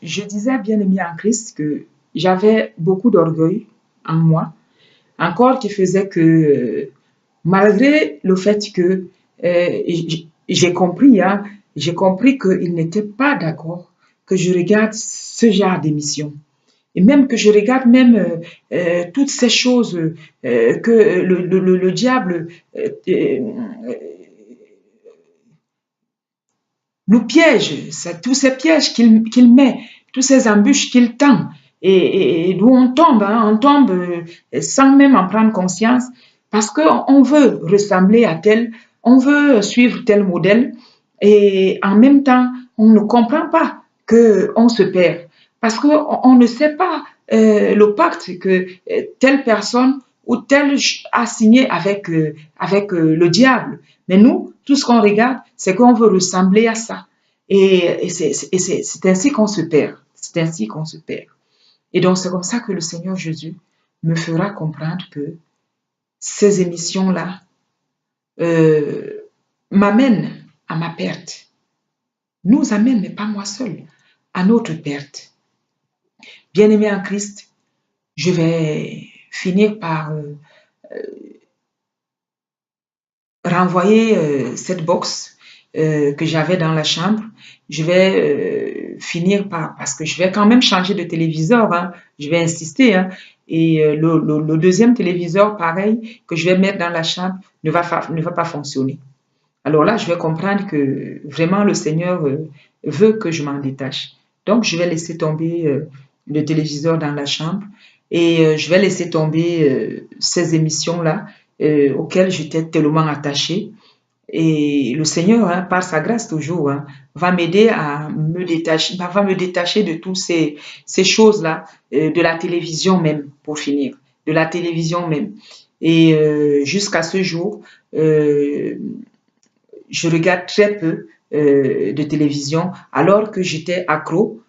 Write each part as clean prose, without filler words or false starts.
je disais, bien-aimé en Christ, que j'avais beaucoup d'orgueil en moi, encore qui faisait que, malgré le fait que j'ai compris, hein, j'ai compris qu'il n'était pas d'accord que je regarde ce genre d'émission. Et même que je regarde même toutes ces choses que le diable nous piège, tous ces pièges qu'il met, tous ces embûches qu'il tend, et d'où on tombe sans même en prendre conscience, parce qu'on veut ressembler à tel, on veut suivre tel modèle, et en même temps, on ne comprend pas qu'on se perd, parce qu'on ne sait pas le pacte que telle personne ou telle a signé avec le diable. Mais nous, tout ce qu'on regarde, c'est qu'on veut ressembler à ça. Et c'est ainsi qu'on se perd. C'est ainsi qu'on se perd. Et donc, c'est comme ça que le Seigneur Jésus me fera comprendre que ces émissions-là euh, m'amènent à ma perte. Nous amènent, mais pas moi seul, à notre perte. Bien-aimé en Christ, je vais finir par renvoyer cette box que j'avais dans la chambre. Je vais finir par, parce que je vais quand même changer de téléviseur, hein. Je vais insister, hein. Et le deuxième téléviseur, pareil, que je vais mettre dans la chambre, ne va pas fonctionner. Alors là, je vais comprendre que vraiment le Seigneur veut que je m'en détache. Donc, je vais laisser tomber le téléviseur dans la chambre et je vais laisser tomber ces émissions-là auxquelles j'étais tellement attachée. Et le Seigneur, hein, par sa grâce toujours, hein, va m'aider à me détacher, va me détacher de toutes ces choses-là, de la télévision même, pour finir, de la télévision même. Et jusqu'à ce jour, je regarde très peu de télévision alors que j'étais accro.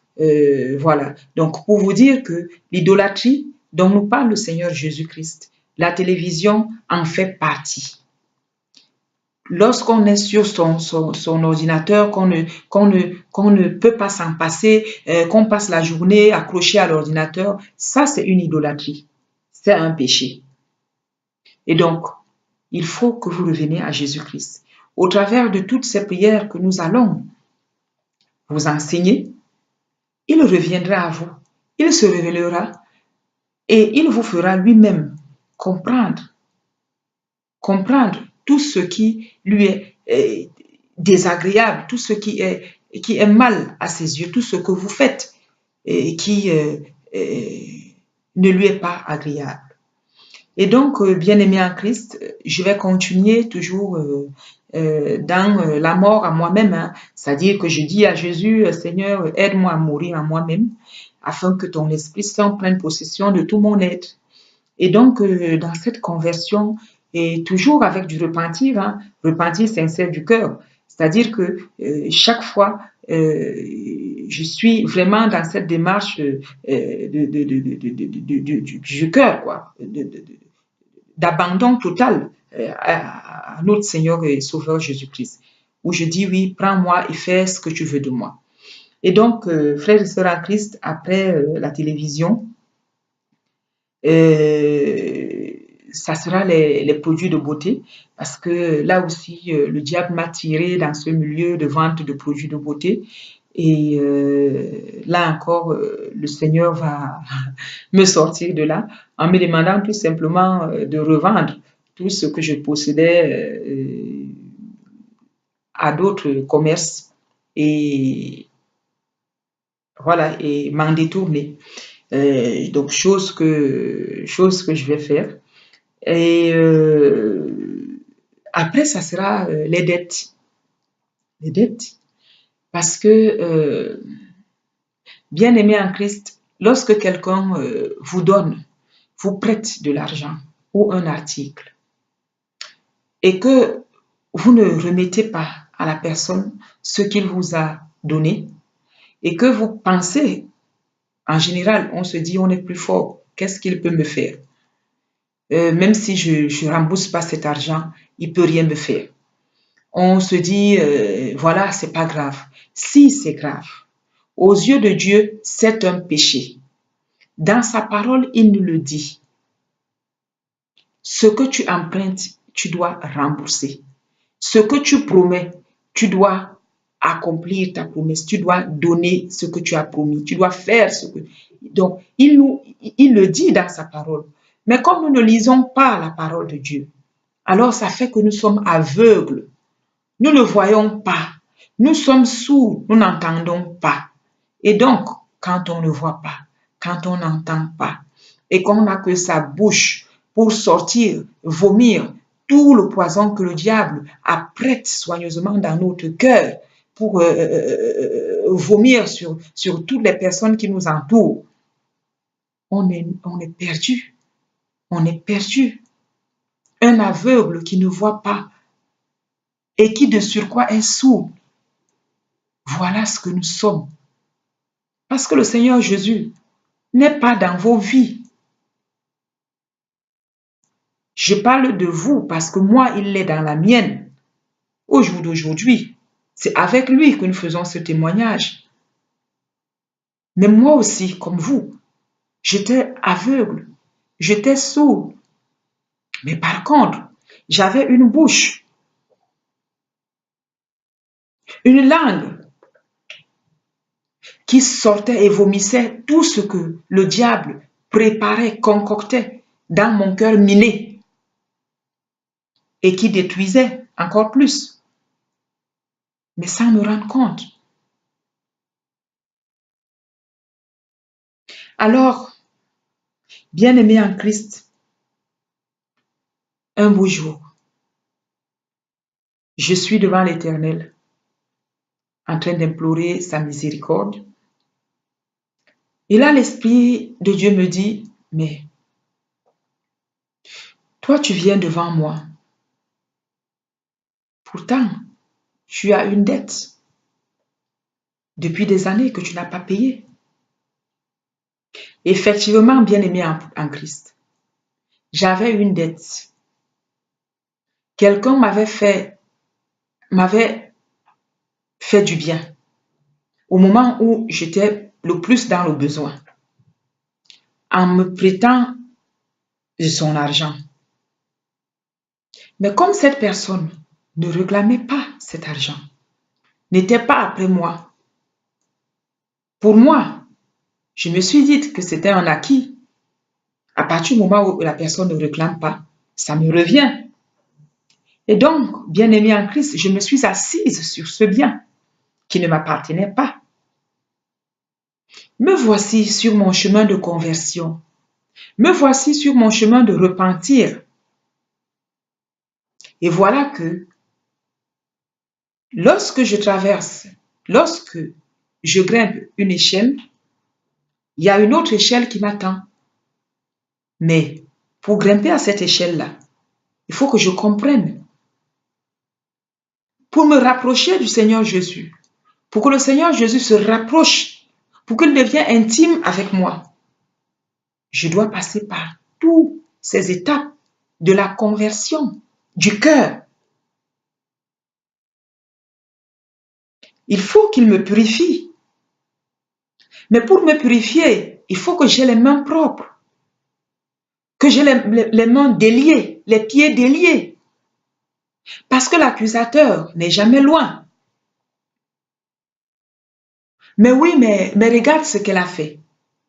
Voilà. Donc, pour vous dire que l'idolâtrie dont nous parle le Seigneur Jésus-Christ, la télévision en fait partie. Lorsqu'on est sur son ordinateur, qu'on ne peut pas s'en passer, qu'on passe la journée accroché à l'ordinateur, ça c'est une idolâtrie. C'est un péché. Et donc, il faut que vous reveniez à Jésus-Christ. Au travers de toutes ces prières que nous allons vous enseigner, il reviendra à vous, il se révélera et il vous fera lui-même comprendre, comprendre tout ce qui lui est désagréable, tout ce qui est mal à ses yeux, tout ce que vous faites et qui ne lui est pas agréable. Et donc, bien-aimé en Christ, je vais continuer toujours dans la mort à moi-même, hein. C'est-à-dire que je dis à Jésus, Seigneur, aide-moi à mourir à moi-même, afin que ton Esprit Saint prenne possession de tout mon être. Et donc, dans cette conversion, et toujours avec du repentir, hein, repentir sincère du cœur, c'est-à-dire que chaque fois, je suis vraiment dans cette démarche du cœur, quoi, d'abandon total à notre Seigneur et Sauveur Jésus-Christ, où je dis oui, prends-moi et fais ce que tu veux de moi. Et donc, frères et sœurs en Christ, après la télévision, ça sera les produits de beauté, parce que là aussi, le diable m'a tiré dans ce milieu de vente de produits de beauté. Et là encore, le Seigneur va me sortir de là en me demandant tout simplement de revendre tout ce que je possédais à d'autres commerces et voilà, et m'en détourner. Donc, chose que je vais faire. Et après, ça sera les dettes. Les dettes. Parce que, bien aimé en Christ, lorsque quelqu'un vous donne, vous prête de l'argent ou un article, et que vous ne remettez pas à la personne ce qu'il vous a donné, et que vous pensez, en général, on se dit on est plus fort, qu'est-ce qu'il peut me faire? Même si je ne rembourse pas cet argent, il ne peut rien me faire. On se dit, voilà, c'est pas grave. Si, c'est grave. Aux yeux de Dieu, c'est un péché. Dans sa parole, il nous le dit. Ce que tu empruntes, tu dois rembourser. Ce que tu promets, tu dois accomplir ta promesse. Tu dois donner ce que tu as promis. Tu dois faire ce que... Donc, il le dit dans sa parole. Mais comme nous ne lisons pas la parole de Dieu, alors ça fait que nous sommes aveugles. Nous ne voyons pas. Nous sommes sourds. Nous n'entendons pas. Et donc, quand on ne voit pas, quand on n'entend pas, et qu'on n'a que sa bouche pour sortir, vomir tout le poison que le diable apprête soigneusement dans notre cœur pour vomir sur toutes les personnes qui nous entourent, on est perdu. On est perdu. Un aveugle qui ne voit pas et qui de surcroît est sourd. Voilà ce que nous sommes. Parce que le Seigneur Jésus n'est pas dans vos vies. Je parle de vous parce que moi, il est dans la mienne. Au jour d'aujourd'hui, c'est avec lui que nous faisons ce témoignage. Mais moi aussi, comme vous, j'étais aveugle, j'étais sourd. Mais par contre, j'avais une bouche, une langue qui sortait et vomissait tout ce que le diable préparait, concoctait dans mon cœur miné et qui détruisait encore plus, mais sans me rendre compte. Alors, bien-aimé en Christ, un beau jour, je suis devant l'Éternel en train d'implorer sa miséricorde. Et là, l'Esprit de Dieu me dit, mais toi, tu viens devant moi. Pourtant, tu as une dette depuis des années que tu n'as pas payée. Effectivement, bien-aimé en Christ, j'avais une dette. Quelqu'un m'avait fait du bien au moment où j'étais le plus dans le besoin, en me prêtant de son argent. Mais comme cette personne ne réclamait pas cet argent, n'était pas après moi, pour moi, je me suis dit que c'était un acquis. À partir du moment où la personne ne réclame pas, ça me revient. Et donc, bien-aimé en Christ, je me suis assise sur ce bien qui ne m'appartenait pas. Me voici sur mon chemin de conversion. Me voici sur mon chemin de repentir. Et voilà que lorsque je grimpe une échelle, il y a une autre échelle qui m'attend. Mais pour grimper à cette échelle-là, il faut que je comprenne. Pour me rapprocher du Seigneur Jésus, pour que le Seigneur Jésus se rapproche, pour qu'il devienne intime avec moi, je dois passer par toutes ces étapes de la conversion du cœur. Il faut qu'il me purifie. Mais pour me purifier, il faut que j'ai les mains propres, que j'ai les mains déliées, les pieds déliés. Parce que l'accusateur n'est jamais loin. Mais oui, mais regarde ce qu'elle a fait.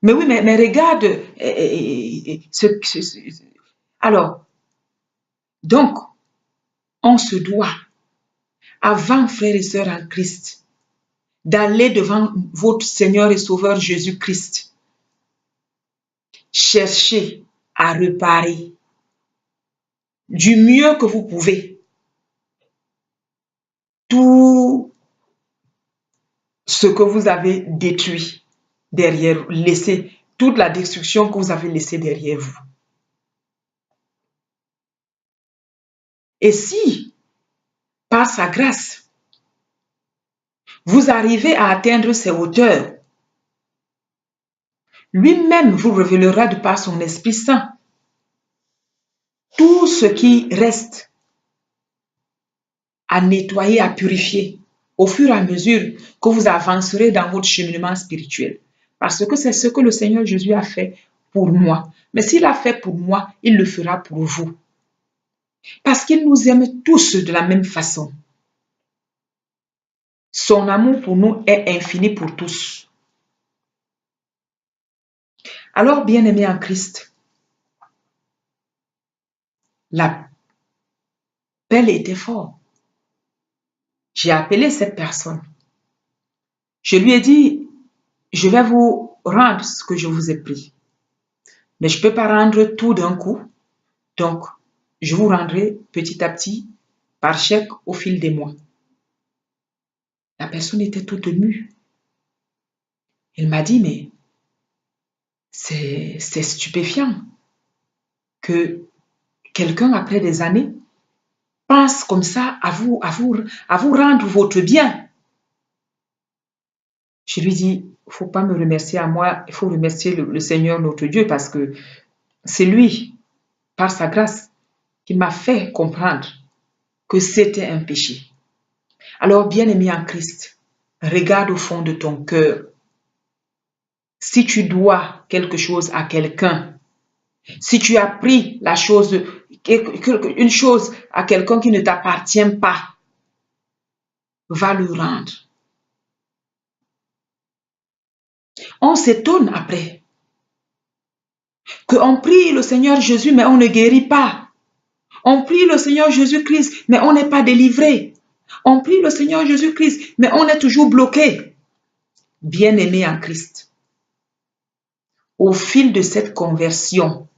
Mais oui, mais regarde Alors, donc, on se doit, avant, frères et sœurs en Christ, d'aller devant votre Seigneur et Sauveur Jésus-Christ. Cherchez à réparer du mieux que vous pouvez tout ce que vous avez détruit derrière vous, toute la destruction que vous avez laissée derrière vous. Et si, par sa grâce, vous arrivez à atteindre ces hauteurs, lui-même vous révélera de par son Esprit Saint tout ce qui reste à nettoyer, à purifier au fur et à mesure que vous avancerez dans votre cheminement spirituel. Parce que c'est ce que le Seigneur Jésus a fait pour moi. Mais s'il a fait pour moi, il le fera pour vous. Parce qu'il nous aime tous de la même façon. Son amour pour nous est infini pour tous. Alors, bien-aimés en Christ, l'appel était fort. J'ai appelé cette personne. Je lui ai dit, je vais vous rendre ce que je vous ai pris. Mais je ne peux pas rendre tout d'un coup. Donc, je vous rendrai petit à petit par chèque au fil des mois. La personne était toute émue. Elle m'a dit, mais c'est stupéfiant que quelqu'un, après des années, pense comme ça à vous rendre votre bien. Je lui dis, il ne faut pas me remercier à moi, il faut remercier le Seigneur notre Dieu parce que c'est lui, par sa grâce, qui m'a fait comprendre que c'était un péché. Alors, bien-aimé en Christ, regarde au fond de ton cœur. Si tu dois quelque chose à quelqu'un, si tu as pris une chose à quelqu'un qui ne t'appartient pas, va le rendre. On s'étonne après qu'on prie le Seigneur Jésus, mais on ne guérit pas. On prie le Seigneur Jésus-Christ, mais on n'est pas délivré. On prie le Seigneur Jésus-Christ, mais on est toujours bloqué. Bien-aimé en Christ, au fil de cette conversion,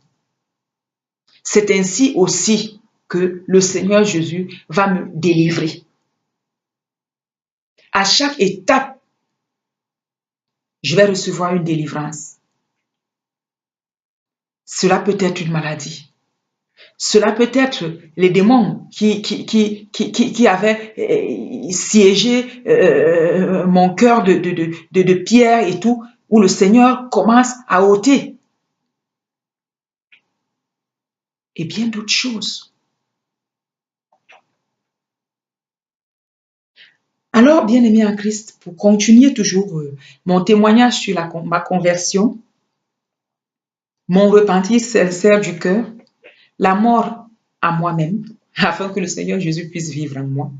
c'est ainsi aussi que le Seigneur Jésus va me délivrer. À chaque étape, je vais recevoir une délivrance. Cela peut être une maladie. Cela peut être les démons qui avaient siégé mon cœur de pierre et tout, où le Seigneur commence à ôter. Et bien d'autres choses. Alors, bien-aimé en Christ, pour continuer toujours mon témoignage sur ma conversion, mon repentir sincère du cœur, la mort à moi-même, afin que le Seigneur Jésus puisse vivre en moi.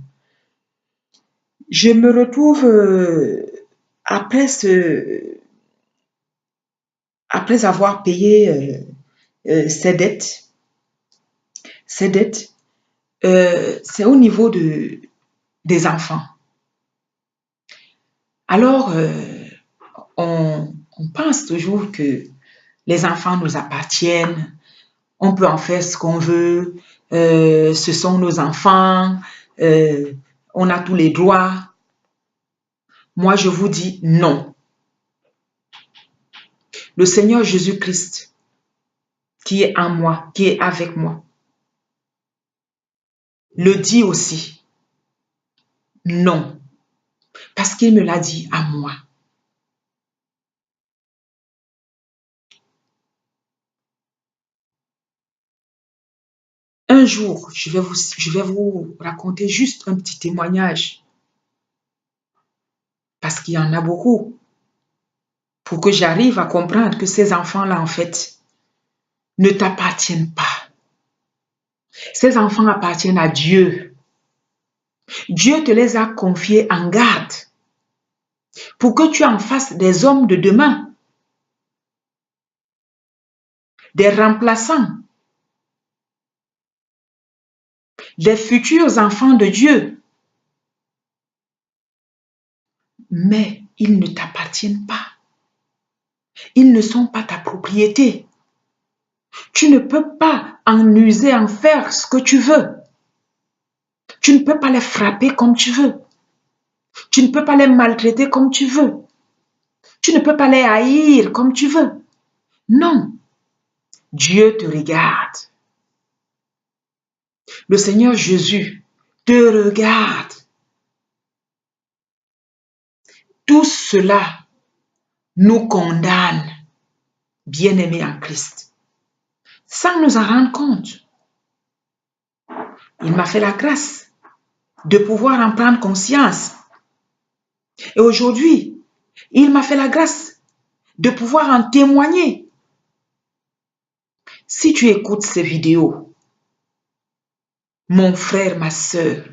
Je me retrouve après avoir payé ces dettes. Ces dettes, c'est au niveau des enfants. Alors, on pense toujours que les enfants nous appartiennent, on peut en faire ce qu'on veut, ce sont nos enfants, on a tous les droits. Moi, je vous dis non. Le Seigneur Jésus-Christ, qui est en moi, qui est avec moi, le dit aussi non, parce qu'il me l'a dit à moi. Un jour, je vais vous raconter juste un petit témoignage, parce qu'il y en a beaucoup, pour que j'arrive à comprendre que ces enfants-là, en fait, ne t'appartiennent pas. Ces enfants appartiennent à Dieu. Dieu te les a confiés en garde pour que tu en fasses des hommes de demain, des remplaçants, des futurs enfants de Dieu. Mais ils ne t'appartiennent pas. Ils ne sont pas ta propriété. Tu ne peux pas en user, en faire ce que tu veux. Tu ne peux pas les frapper comme tu veux. Tu ne peux pas les maltraiter comme tu veux. Tu ne peux pas les haïr comme tu veux. Non. Dieu te regarde. Le Seigneur Jésus te regarde. Tout cela nous condamne, bien-aimés en Christ, sans nous en rendre compte. Il m'a fait la grâce de pouvoir en prendre conscience Et aujourd'hui, il m'a fait la grâce de pouvoir en témoigner. Si tu écoutes ces vidéos, mon frère, ma sœur,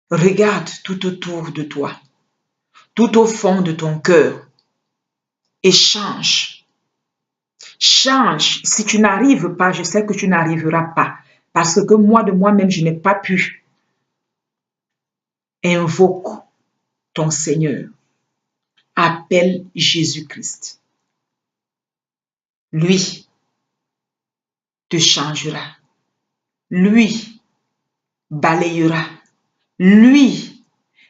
regarde tout autour de toi, tout au fond de ton cœur et change. Change. Si tu n'arrives pas, je sais que tu n'arriveras pas. Parce que moi, de moi-même, je n'ai pas pu. Invoque ton Seigneur. Appelle Jésus-Christ. Lui te changera. Lui balayera. Lui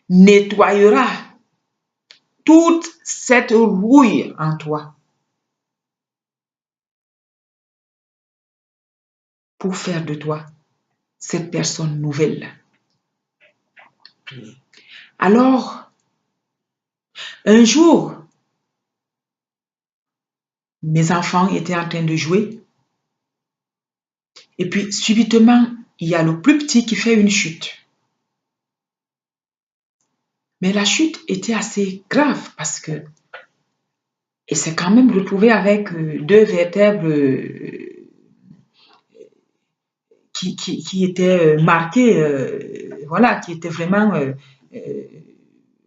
nettoyera toute cette rouille en toi pour faire de toi cette personne nouvelle. Alors, un jour, mes enfants étaient en train de jouer et puis subitement, il y a le plus petit qui fait une chute. Mais la chute était assez grave parce que il s'est quand même retrouvé avec deux vertèbres qui étaient marquées, voilà, qui étaient vraiment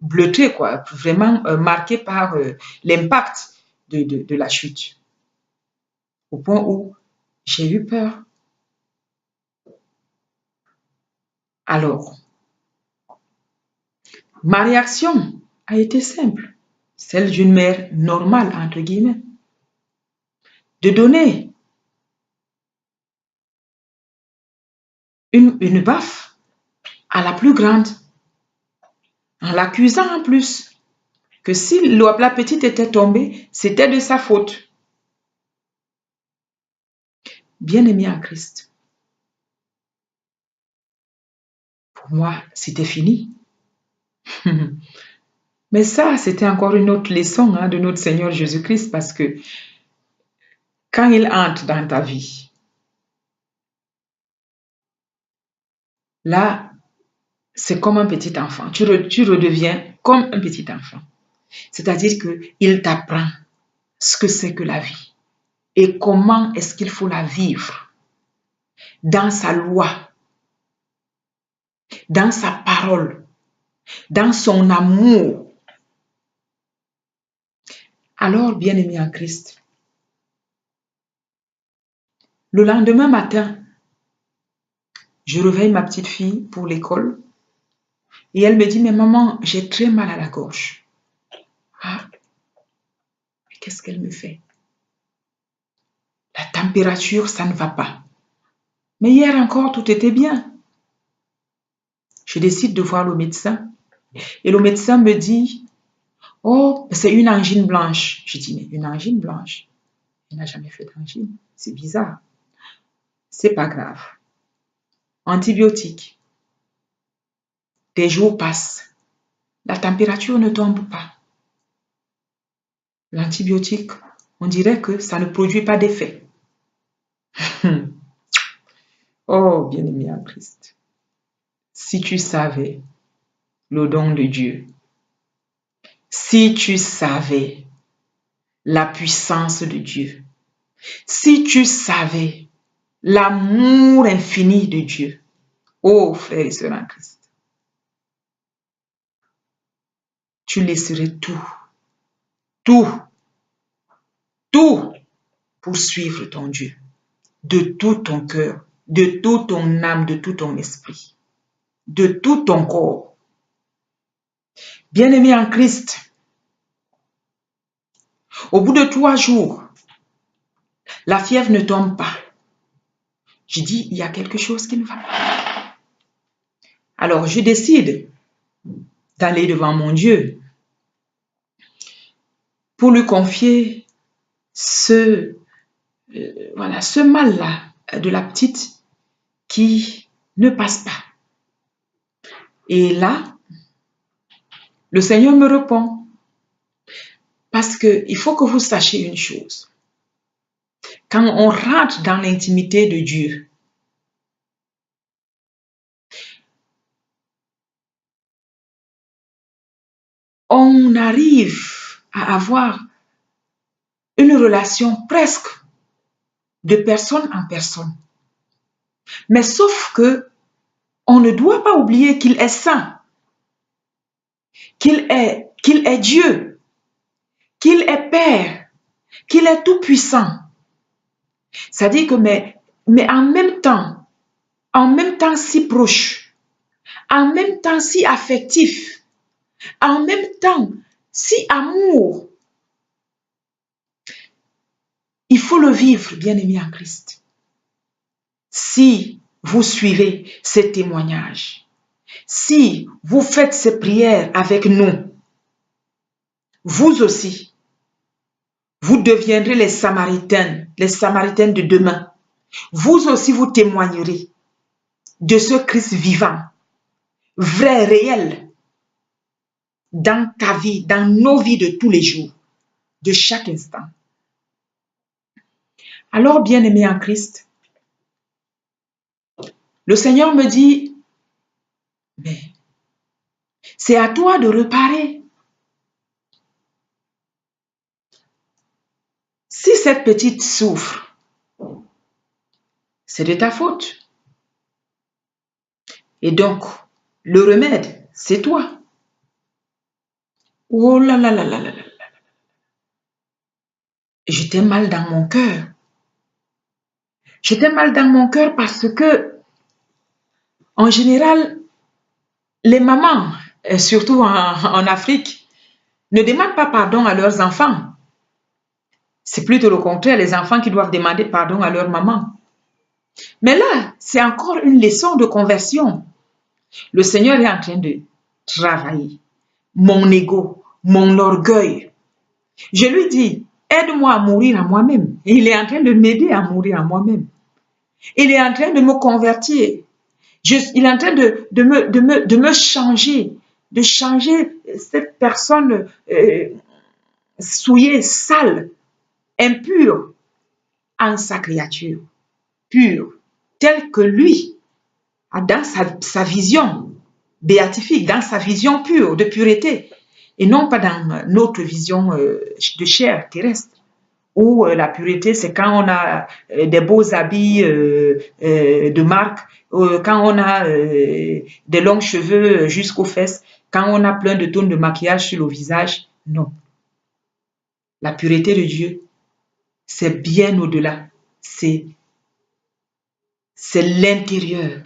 bleutées, quoi, vraiment marquées par l'impact de la chute. Au point où j'ai eu peur. Alors, ma réaction a été simple, celle d'une mère normale, entre guillemets, de donner une baffe à la plus grande, en l'accusant en plus que si la petite était tombée, c'était de sa faute. Bien-aimé en Christ, pour moi, c'était fini. Mais ça, c'était encore une autre leçon de notre Seigneur Jésus-Christ parce que quand il entre dans ta vie, là, c'est comme un petit enfant. Tu redeviens comme un petit enfant. C'est-à-dire qu'il t'apprend ce que c'est que la vie et comment est-ce qu'il faut la vivre dans sa loi, dans sa parole, dans son amour. Alors, bien-aimé en Christ, le lendemain matin, je réveille ma petite fille pour l'école et elle me dit, mais maman, j'ai très mal à la gorge. Ah, qu'est-ce qu'elle me fait? La température, ça ne va pas. Mais hier encore, tout était bien. Je décide de voir le médecin et le médecin me dit, oh, c'est une angine blanche. Je dis, mais une angine blanche? Elle n'a jamais fait d'angine. C'est bizarre. C'est pas grave. Antibiotiques. Des jours passent. La température ne tombe pas. L'antibiotique, on dirait que ça ne produit pas d'effet. Oh, bien-aimé en Christ, si tu savais le don de Dieu, si tu savais la puissance de Dieu, si tu savais l'amour infini de Dieu, oh frères et sœurs en Christ, tu laisserais tout, tout, tout pour suivre ton Dieu, de tout ton cœur, de toute ton âme, de tout ton esprit, de tout ton corps. Bien-aimé en Christ, au bout de 3 jours, la fièvre ne tombe pas. Je dis, il y a quelque chose qui ne va pas. Alors, je décide d'aller devant mon Dieu pour lui confier voilà, ce mal-là de la petite qui ne passe pas. Et là, le Seigneur me répond, parce qu'il faut que vous sachiez une chose. Quand on rentre dans l'intimité de Dieu, on arrive à avoir une relation presque de personne en personne. Mais sauf que on ne doit pas oublier qu'il est saint, qu'il est Dieu, qu'il est Père, qu'il est tout-puissant. C'est-à-dire que, mais en même temps si proche, en même temps si affectif, en même temps si amour. Il faut le vivre, bien-aimé en Christ. Si vous suivez ces témoignages, si vous faites ces prières avec nous, vous aussi, vous deviendrez les Samaritains de demain. Vous aussi, vous témoignerez de ce Christ vivant, vrai, réel, dans ta vie, dans nos vies de tous les jours, de chaque instant. Alors, bien-aimé en Christ, le Seigneur me dit, mais c'est à toi de réparer. Si cette petite souffre, c'est de ta faute. Et donc, le remède, c'est toi. Oh là là là là là là. J'étais mal dans mon cœur. J'étais mal dans mon cœur parce que, en général, les mamans, surtout en Afrique, ne demandent pas pardon à leurs enfants. C'est plutôt le contraire, les enfants qui doivent demander pardon à leur maman. Mais là, c'est encore une leçon de conversion. Le Seigneur est en train de travailler mon ego, mon orgueil. Je lui dis, aide-moi à mourir à moi-même. Et il est en train de m'aider à mourir à moi-même. Il est en train de me convertir. Il est en train de me changer, de changer cette personne souillée, sale, impure, en sa créature pure, telle que lui, dans sa vision béatifique, dans sa vision pure, de pureté, et non pas dans notre vision de chair terrestre, où la pureté, c'est quand on a des beaux habits de marque, quand on a des longs cheveux jusqu'aux fesses, quand on a plein de tonnes de maquillage sur le visage. Non. La pureté de Dieu, c'est bien au-delà. C'est l'intérieur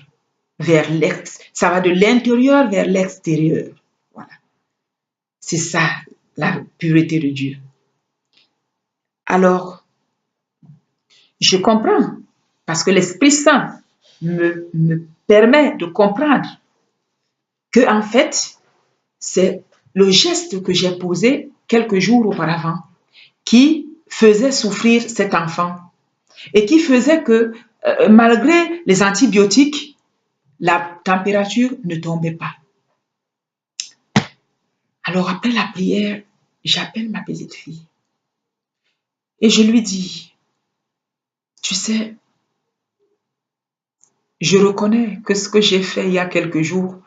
vers l'extérieur. Ça va de l'intérieur vers l'extérieur. Voilà. C'est ça, la pureté de Dieu. Alors, je comprends, parce que l'Esprit Saint me permet de comprendre que, en fait, c'est le geste que j'ai posé quelques jours auparavant qui faisait souffrir cet enfant et qui faisait que, malgré les antibiotiques, la température ne tombait pas. Alors, après la prière, j'appelle ma petite fille et je lui dis, tu sais, je reconnais que ce que j'ai fait il y a quelques jours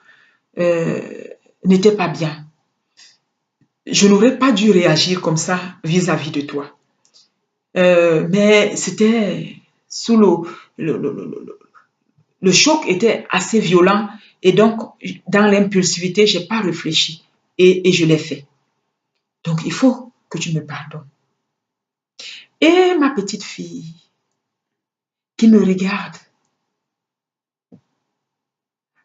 n'était pas bien. Je n'aurais pas dû réagir comme ça vis-à-vis de toi. Mais c'était sous le choc était assez violent et donc dans l'impulsivité, je n'ai pas réfléchi et je l'ai fait. Donc il faut que tu me pardonnes. Et ma petite fille qui me regarde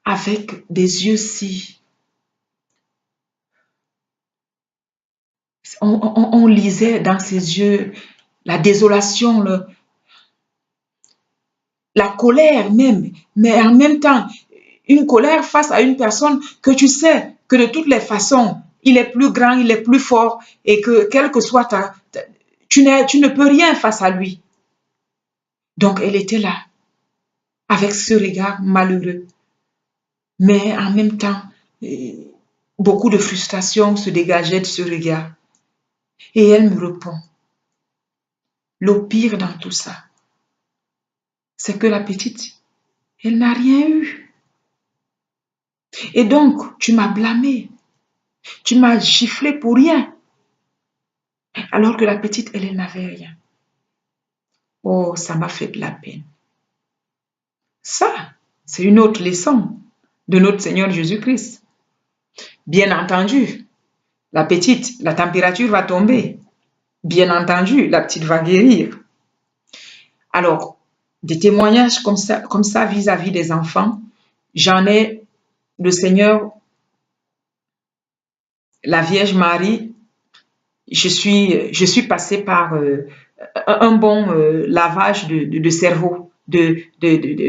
avec des yeux si... On lisait dans ses yeux la désolation, la colère même, mais en même temps, une colère face à une personne que tu sais que de toutes les façons, il est plus grand, il est plus fort et que quel que soit tu ne peux rien face à lui. Donc elle était là, avec ce regard malheureux. Mais en même temps, beaucoup de frustration se dégageait de ce regard. Et elle me répond, le pire dans tout ça, c'est que la petite, elle n'a rien eu. Et donc, tu m'as blâmé. Tu m'as giflé pour rien. Alors que la petite, elle n'avait rien. Oh, ça m'a fait de la peine. Ça, c'est une autre leçon de notre Seigneur Jésus-Christ. Bien entendu, la petite, la température va tomber. Bien entendu, la petite va guérir. Alors, des témoignages comme ça vis-à-vis des enfants, j'en ai, le Seigneur, la Vierge Marie, je suis passée par un bon lavage de cerveau,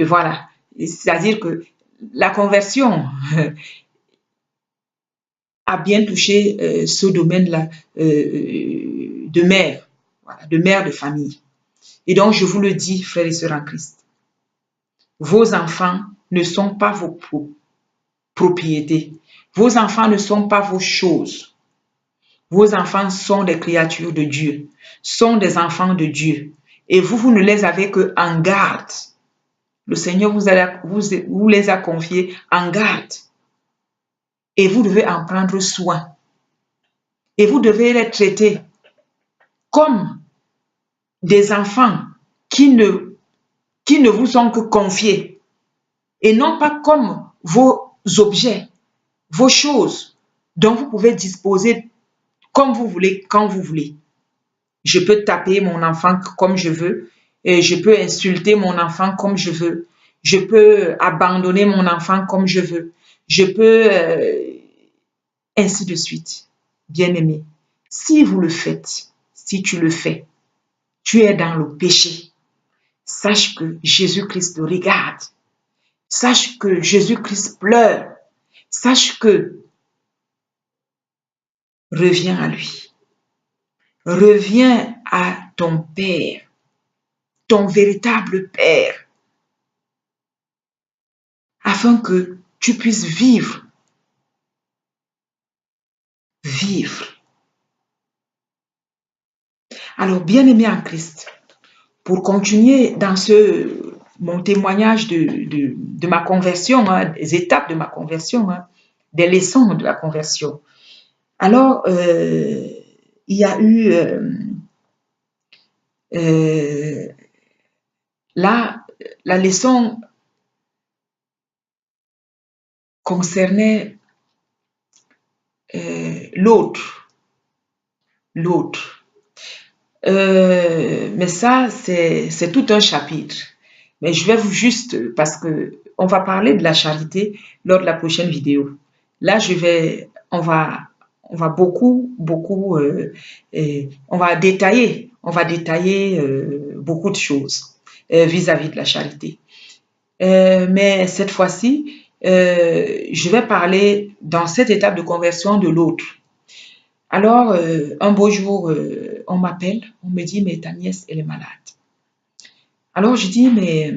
voilà. C'est-à-dire que la conversion a bien touché ce domaine-là de mère, voilà, de mère de famille. Et donc, je vous le dis, frères et sœurs en Christ, vos enfants ne sont pas vos propriétés. Vos enfants ne sont pas vos choses. Vos enfants sont des créatures de Dieu, sont des enfants de Dieu. Et vous ne les avez qu'en garde. Le Seigneur vous les a confiés en garde. Et vous devez en prendre soin. Et vous devez les traiter comme des enfants qui ne vous sont que confiés. Et non pas comme vos objets, vos choses dont vous pouvez disposer comme vous voulez, quand vous voulez. Je peux taper mon enfant comme je veux, et je peux insulter mon enfant comme je veux, je peux abandonner mon enfant comme je veux, je peux ainsi de suite. Bien-aimé, si vous le faites, si tu le fais, tu es dans le péché. Sache que Jésus-Christ te regarde. Sache que Jésus-Christ pleure. Sache que reviens à lui. Reviens à ton Père, ton véritable Père, afin que tu puisses vivre. Vivre. Alors, bien-aimé en Christ, pour continuer dans mon témoignage de ma conversion, des étapes de ma conversion, des leçons de la conversion. Alors, il y a eu là, la leçon concernait l'autre. Mais ça, c'est tout un chapitre. Mais je vais vous juste, parce que on va parler de la charité lors de la prochaine vidéo. Là, on va beaucoup, on va détailler beaucoup de choses vis-à-vis de la charité. Mais cette fois-ci, je vais parler dans cette étape de conversion de l'autre. Alors, un beau jour, on m'appelle, on me dit, mais ta nièce, elle est malade. Alors, je dis, mais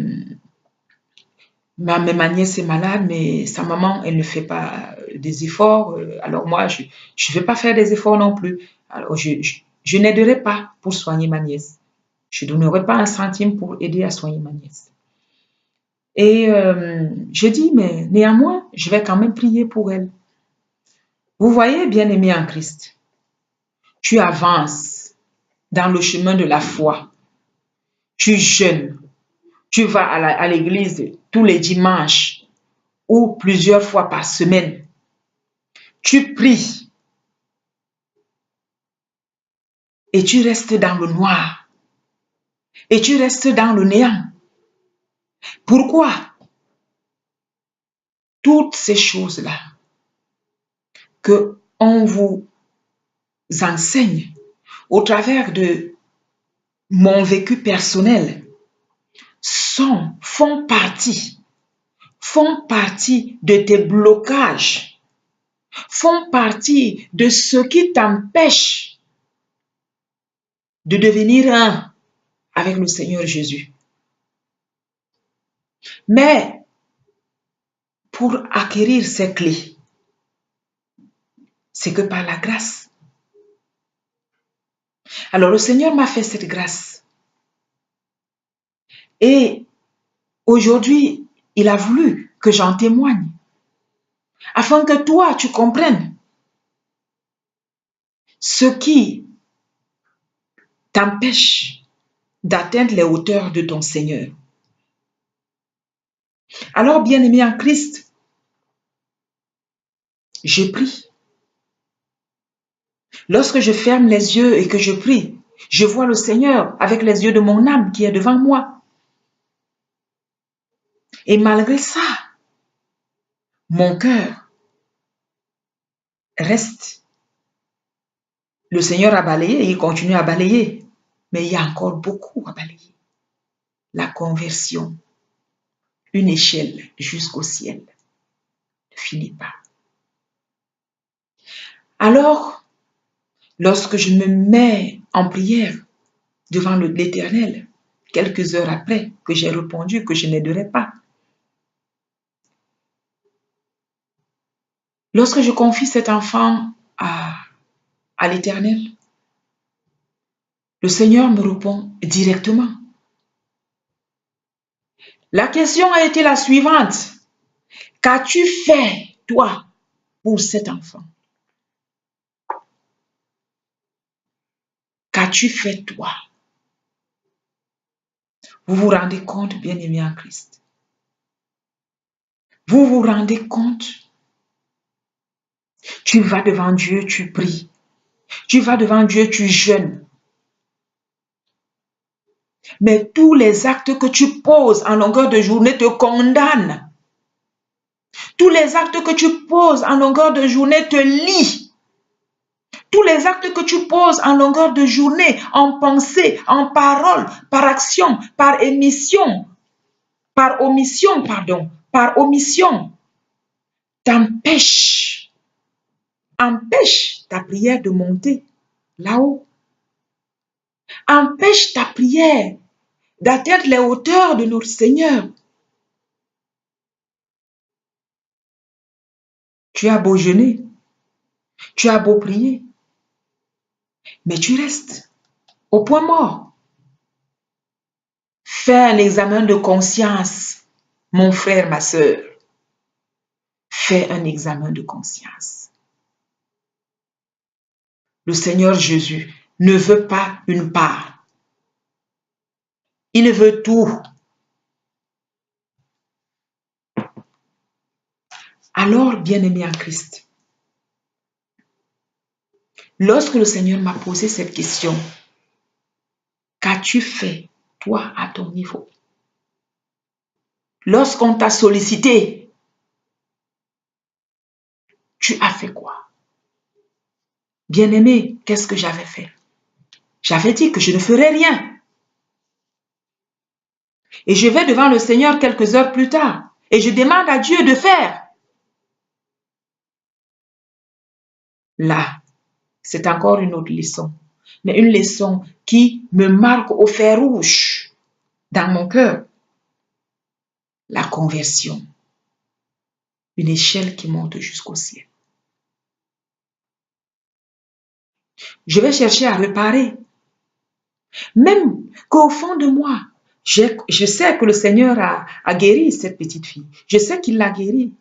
ma nièce est malade, mais sa maman, elle ne fait pas des efforts. Alors, moi, je ne vais pas faire des efforts non plus. Alors, je n'aiderai pas pour soigner ma nièce. Je ne donnerai pas un centime pour aider à soigner ma nièce. Et je dis, mais néanmoins, je vais quand même prier pour elle. Vous voyez, bien-aimé en Christ, tu avances dans le chemin de la foi. Tu jeûnes. Tu vas à l'église tous les dimanches ou plusieurs fois par semaine. Tu pries et tu restes dans le noir. Et tu restes dans le néant. Pourquoi? Toutes ces choses-là que on vous enseigne au travers de mon vécu personnel font partie de tes blocages, font partie de ce qui t'empêche de devenir un avec le Seigneur Jésus. Mais pour acquérir ces clés, c'est que par la grâce. Alors le Seigneur m'a fait cette grâce. Et aujourd'hui, il a voulu que j'en témoigne. Afin que toi, tu comprennes ce qui t'empêche d'atteindre les hauteurs de ton Seigneur. Alors, bien-aimé en Christ, je prie. Lorsque je ferme les yeux et que je prie, je vois le Seigneur avec les yeux de mon âme qui est devant moi. Et malgré ça, mon cœur reste. Le Seigneur a balayé et il continue à balayer. Mais il y a encore beaucoup à balayer. La conversion, une échelle jusqu'au ciel, ne finit pas. Alors, lorsque je me mets en prière devant l'Éternel, quelques heures après que j'ai répondu que je n'aiderais pas, lorsque je confie cet enfant à l'Éternel, le Seigneur me répond directement. La question a été la suivante. Qu'as-tu fait, toi, pour cet enfant? Qu'as-tu fait, toi? Vous vous rendez compte, bien-aimés en Christ? Vous vous rendez compte? Tu vas devant Dieu, tu pries. Tu vas devant Dieu, tu jeûnes. Mais tous les actes que tu poses en longueur de journée te condamnent. Tous les actes que tu poses en longueur de journée te lient. Tous les actes que tu poses en longueur de journée, en pensée, en parole, par action, par omission, t'empêchent ta prière de monter là-haut. Empêche ta prière d'atteindre les hauteurs de notre Seigneur. Tu as beau jeûner, tu as beau prier, mais tu restes au point mort. Fais un examen de conscience, mon frère, ma sœur. Fais un examen de conscience. Le Seigneur Jésus ne veut pas une part. Il veut tout. Alors, bien-aimé en Christ, lorsque le Seigneur m'a posé cette question, qu'as-tu fait, toi, à ton niveau? Lorsqu'on t'a sollicité, tu as fait quoi? Bien-aimé, qu'est-ce que j'avais fait? J'avais dit que je ne ferais rien. Et je vais devant le Seigneur quelques heures plus tard et je demande à Dieu de faire. Là, c'est encore une autre leçon, mais une leçon qui me marque au fer rouge dans mon cœur. La conversion, une échelle qui monte jusqu'au ciel. Je vais chercher à réparer. Même qu'au fond de moi, je sais que le Seigneur a guéri cette petite fille. Je sais qu'il l'a guérie.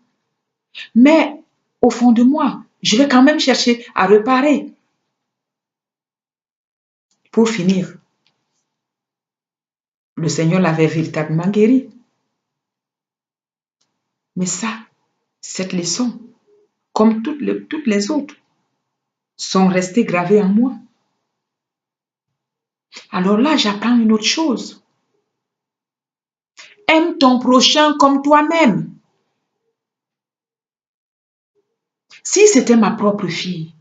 Mais au fond de moi, je vais quand même chercher à réparer. Pour finir, le Seigneur l'avait véritablement guéri. Mais ça, cette leçon, comme toutes les autres, sont restées gravées en moi. Alors là, j'apprends une autre chose. Aime ton prochain comme toi-même. Si c'était ma propre fille,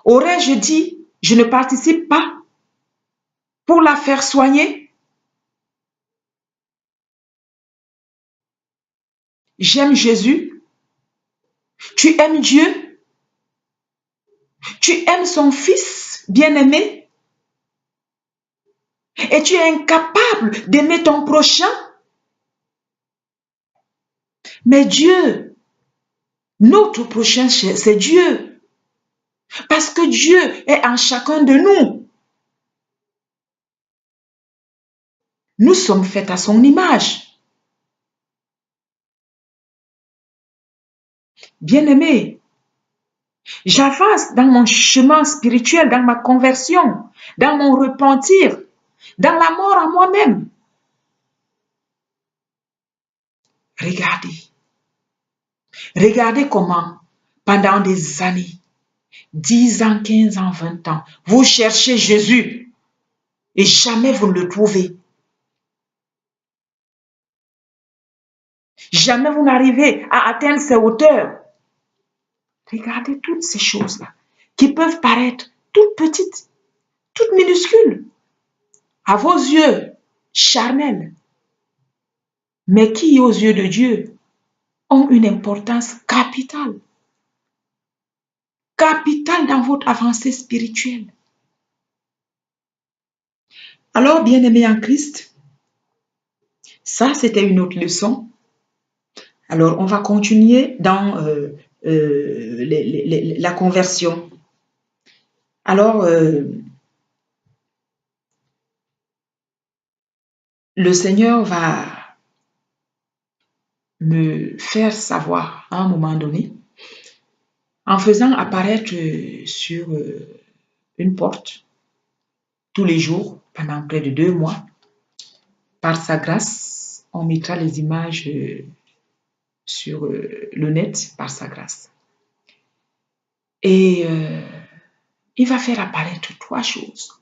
aurais-je dit, je ne participe pas pour la faire soigner? J'aime Jésus. Tu aimes Dieu. Tu aimes son Fils bien-aimé. Et tu es incapable d'aimer ton prochain. Mais Dieu, notre prochain, c'est Dieu. Parce que Dieu est en chacun de nous. Nous sommes faits à son image. Bien-aimés, J'avance dans mon chemin spirituel, dans ma conversion, dans mon repentir, dans la mort à moi-même. Regardez. Regardez comment, pendant des années, 10 ans, 15 ans, 20 ans, vous cherchez Jésus et jamais vous ne le trouvez. Jamais vous n'arrivez à atteindre ces hauteurs. Regardez toutes ces choses-là qui peuvent paraître toutes petites, toutes minuscules à vos yeux charnels, mais qui, aux yeux de Dieu, ont une importance capitale. Capitale dans votre avancée spirituelle. Alors, bien-aimés en Christ, ça, c'était une autre leçon. Alors, on va continuer dans la conversion. Alors, le Seigneur va me faire savoir à un moment donné, en faisant apparaître sur une porte tous les jours pendant près de 2 mois, par sa grâce, on mettra les images sur le net par sa grâce. Et il va faire apparaître 3 choses.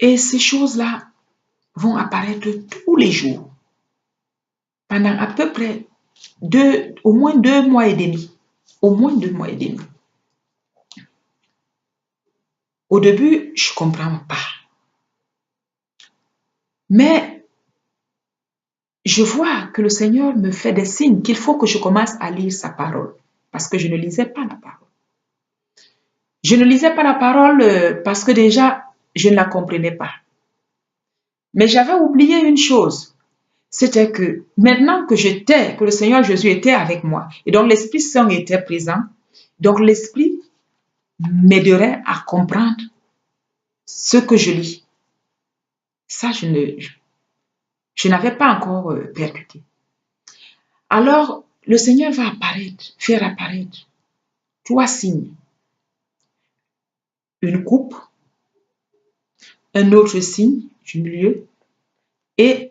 Et ces choses-là vont apparaître tous les jours pendant à peu près au moins 2 mois et demi. Au moins 2 mois et demi. Au début, je ne comprends pas. Mais je vois que le Seigneur me fait des signes qu'il faut que je commence à lire sa parole. Parce que je ne lisais pas la parole. Je ne lisais pas la parole parce que déjà, je ne la comprenais pas. Mais j'avais oublié une chose. C'était que maintenant que que le Seigneur Jésus était avec moi, et donc l'Esprit Saint était présent, donc l'Esprit m'aiderait à comprendre ce que je lis. Ça, je n'avais pas encore percuté. Alors, le Seigneur va faire apparaître 3 signes. Une coupe, un autre signe du milieu et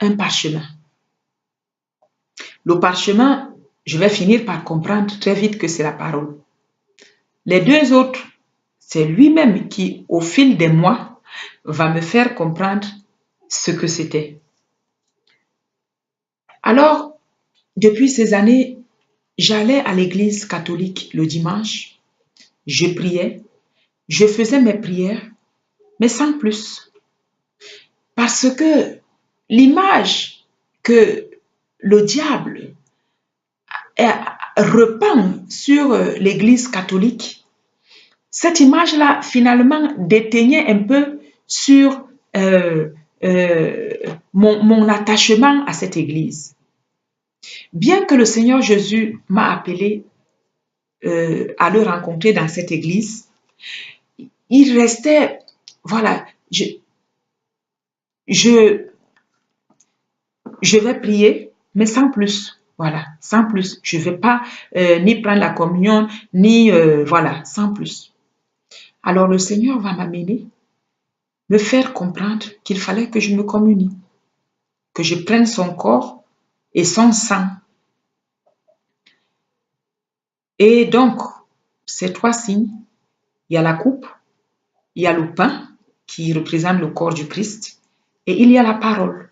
un parchemin. Le parchemin, je vais finir par comprendre très vite que c'est la parole. Les 2 autres, c'est lui-même qui, au fil des mois, va me faire comprendre ce que c'était. Alors, depuis ces années, j'allais à l'église catholique le dimanche, je priais, je faisais mes prières, mais sans plus. Parce que l'image que le diable repeint sur l'église catholique, cette image-là, finalement, déteignait un peu sur mon attachement à cette église. Bien que le Seigneur Jésus m'a appelé à le rencontrer dans cette église, il restait, voilà, je vais prier, mais sans plus. Voilà, sans plus. Je ne vais pas ni prendre la communion, ni, voilà, sans plus. Alors le Seigneur va m'amener, me faire comprendre qu'il fallait que je me communie, que je prenne son corps et son sang. Et donc, ces 3 signes, il y a la coupe, il y a le pain qui représente le corps du Christ et il y a la parole.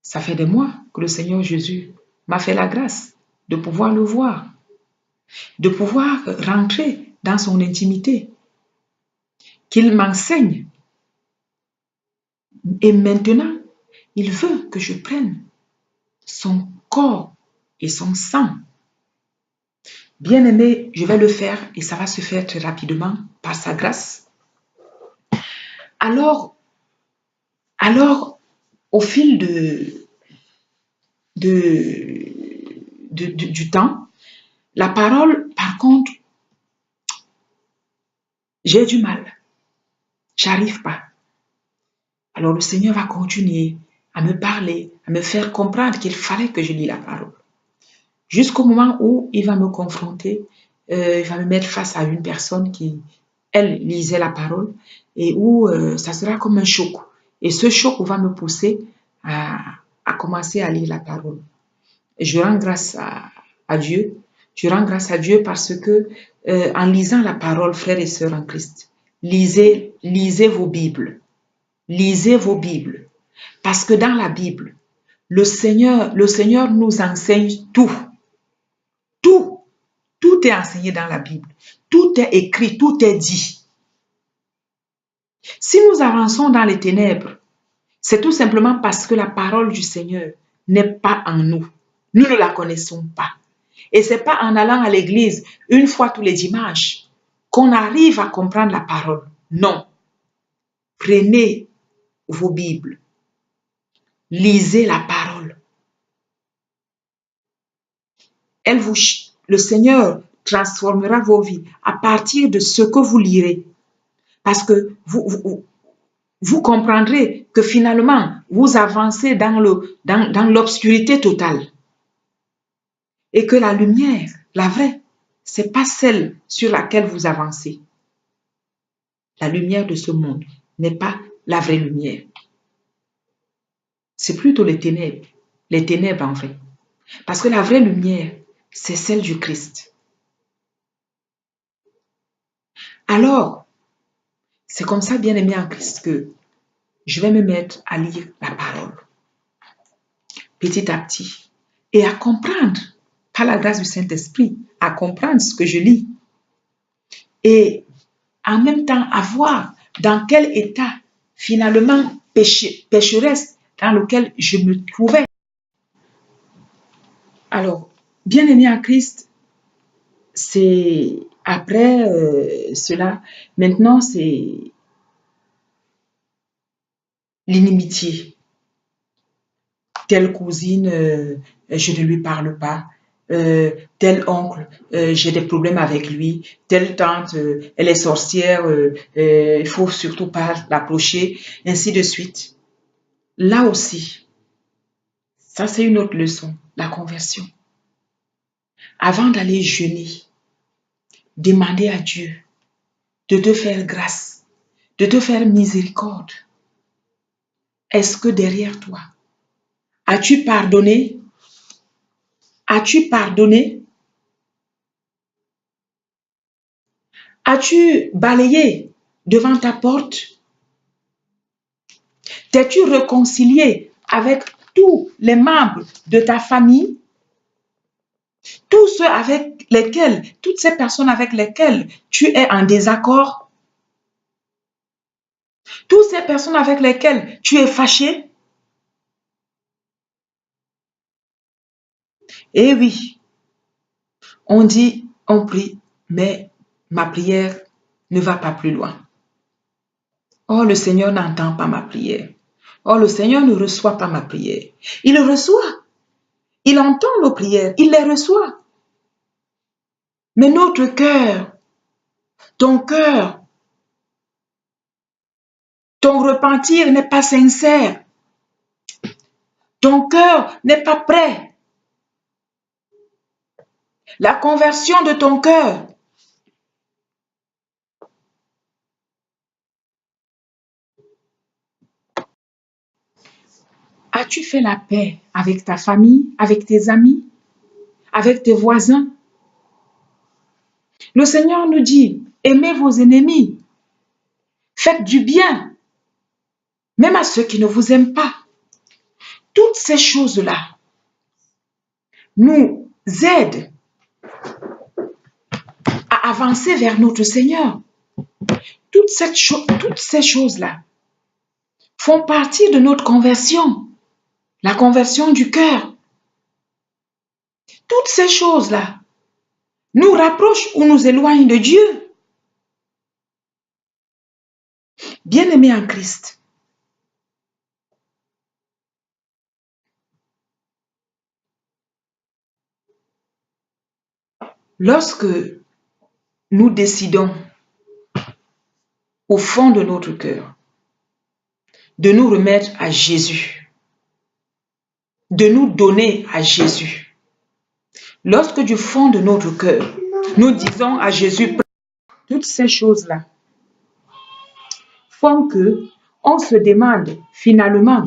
Ça fait des mois que le Seigneur Jésus m'a fait la grâce de pouvoir le voir, de pouvoir rentrer dans son intimité, qu'il m'enseigne. Et maintenant, il veut que je prenne son corps et son sang. Bien aimé, je vais le faire et ça va se faire très rapidement par sa grâce. Alors au fil du temps, la parole, par contre, j'ai du mal. J'arrive pas. Alors le Seigneur va continuer à me parler, à me faire comprendre qu'il fallait que je lis la parole. Jusqu'au moment où il va me confronter, il va me mettre face à une personne qui, elle, lisait la parole et où ça sera comme un choc. Et ce choc va me pousser à commencer à lire la parole. Et je rends grâce à Dieu. Je rends grâce à Dieu parce que en lisant la parole, frères et sœurs en Christ, lisez vos Bibles. Lisez vos Bibles. Parce que dans la Bible, le Seigneur nous enseigne tout. Tout. Tout est enseigné dans la Bible. Tout est écrit, tout est dit. Si nous avançons dans les ténèbres, c'est tout simplement parce que la parole du Seigneur n'est pas en nous. Nous ne la connaissons pas. Et ce n'est pas en allant à l'église une fois tous les dimanches qu'on arrive à comprendre la parole. Non. Prenez vos Bibles. Lisez la parole. Le Seigneur transformera vos vies à partir de ce que vous lirez. Parce que vous comprendrez que finalement, vous avancez dans l'obscurité totale. Et que la lumière, la vraie, ce n'est pas celle sur laquelle vous avancez. La lumière de ce monde n'est pas la vraie lumière. C'est plutôt les ténèbres en vrai. Parce que la vraie lumière, c'est celle du Christ. Alors, c'est comme ça, bien-aimé en Christ, que je vais me mettre à lire la parole, petit à petit, et à comprendre, par la grâce du Saint-Esprit, à comprendre ce que je lis. Et en même temps, à voir dans quel état, finalement, pécheresse dans lequel je me trouvais. Alors, bien-aimé en Christ, c'est après cela, maintenant, c'est l'inimitié. Telle cousine, je ne lui parle pas. Tel oncle, j'ai des problèmes avec lui. Telle tante, elle est sorcière, il faut surtout pas l'approcher, ainsi de suite. Là aussi, ça c'est une autre leçon, la conversion. Avant d'aller jeûner, demander à Dieu de te faire grâce, de te faire miséricorde. Est-ce que derrière toi, as-tu pardonné? As-tu pardonné? As-tu balayé devant ta porte? T'es-tu réconcilié avec tous les membres de ta famille? Tous ceux avec lesquels, toutes ces personnes avec lesquelles tu es en désaccord? Toutes ces personnes avec lesquelles tu es fâché? Eh oui, on dit, on prie, mais ma prière ne va pas plus loin. Oh, le Seigneur n'entend pas ma prière. Oh, le Seigneur ne reçoit pas ma prière. Il reçoit. Il entend nos prières. Il les reçoit. Mais notre cœur, ton repentir n'est pas sincère. Ton cœur n'est pas prêt. La conversion de ton cœur. As-tu fait la paix avec ta famille, avec tes amis, avec tes voisins? Le Seigneur nous dit, aimez vos ennemis, faites du bien, même à ceux qui ne vous aiment pas. Toutes ces choses-là nous aident à avancer vers notre Seigneur. Toutes ces choses-là font partie de notre conversion, la conversion du cœur. Toutes ces choses-là nous rapprochent ou nous éloignent de Dieu. Bien-aimés en Christ, lorsque nous décidons au fond de notre cœur de nous remettre à Jésus, de nous donner à Jésus. Lorsque du fond de notre cœur, nous disons à Jésus, toutes ces choses-là font que on se demande finalement.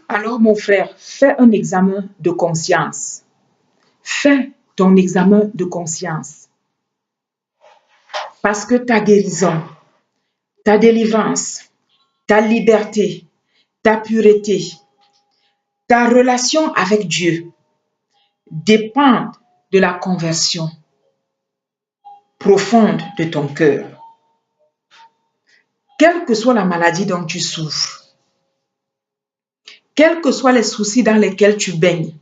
Alors mon frère, fais un examen de conscience. Fais ton examen de conscience. Parce que ta guérison, ta délivrance, ta liberté, ta pureté, ta relation avec Dieu dépendent de la conversion profonde de ton cœur. Quelle que soit la maladie dont tu souffres, quels que soient les soucis dans lesquels tu baignes,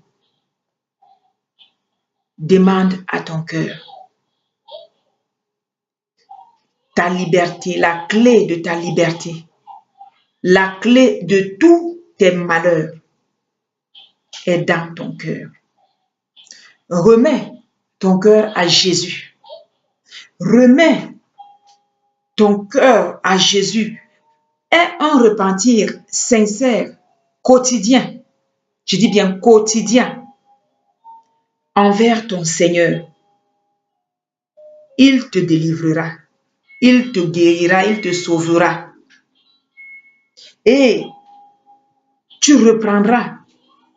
demande à ton cœur. Ta liberté, la clé de ta liberté, la clé de tous tes malheurs est dans ton cœur. Remets ton cœur à Jésus. Remets ton cœur à Jésus. Aie un repentir sincère, quotidien. Je dis bien quotidien envers ton Seigneur. Il te délivrera. Il te guérira, il te sauvera. Et tu reprendras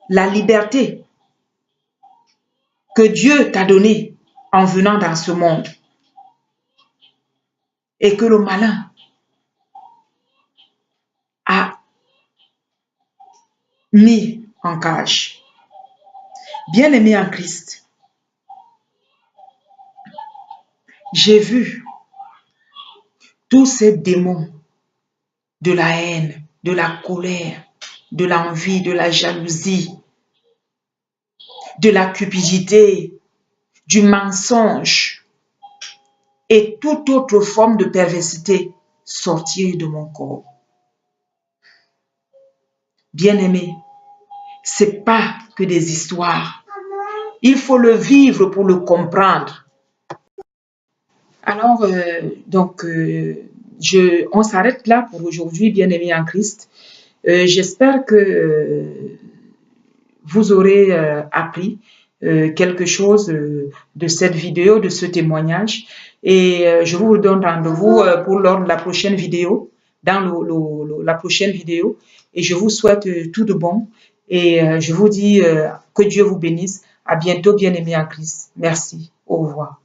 la liberté que Dieu t'a donnée en venant dans ce monde. Et que le malin a mis en cage. Bien-aimé en Christ, j'ai vu tous ces démons de la haine, de la colère, de l'envie, de la jalousie, de la cupidité, du mensonge et toute autre forme de perversité sortir de mon corps. Bien-aimé, ce n'est pas que des histoires. Il faut le vivre pour le comprendre. Alors, on s'arrête là pour aujourd'hui, bien-aimés en Christ. J'espère que vous aurez appris quelque chose de cette vidéo, de ce témoignage. Et je vous donne rendez-vous pour lors de la prochaine vidéo, dans la prochaine vidéo. Et je vous souhaite tout de bon. Et je vous dis que Dieu vous bénisse. À bientôt, bien-aimés en Christ. Merci. Au revoir.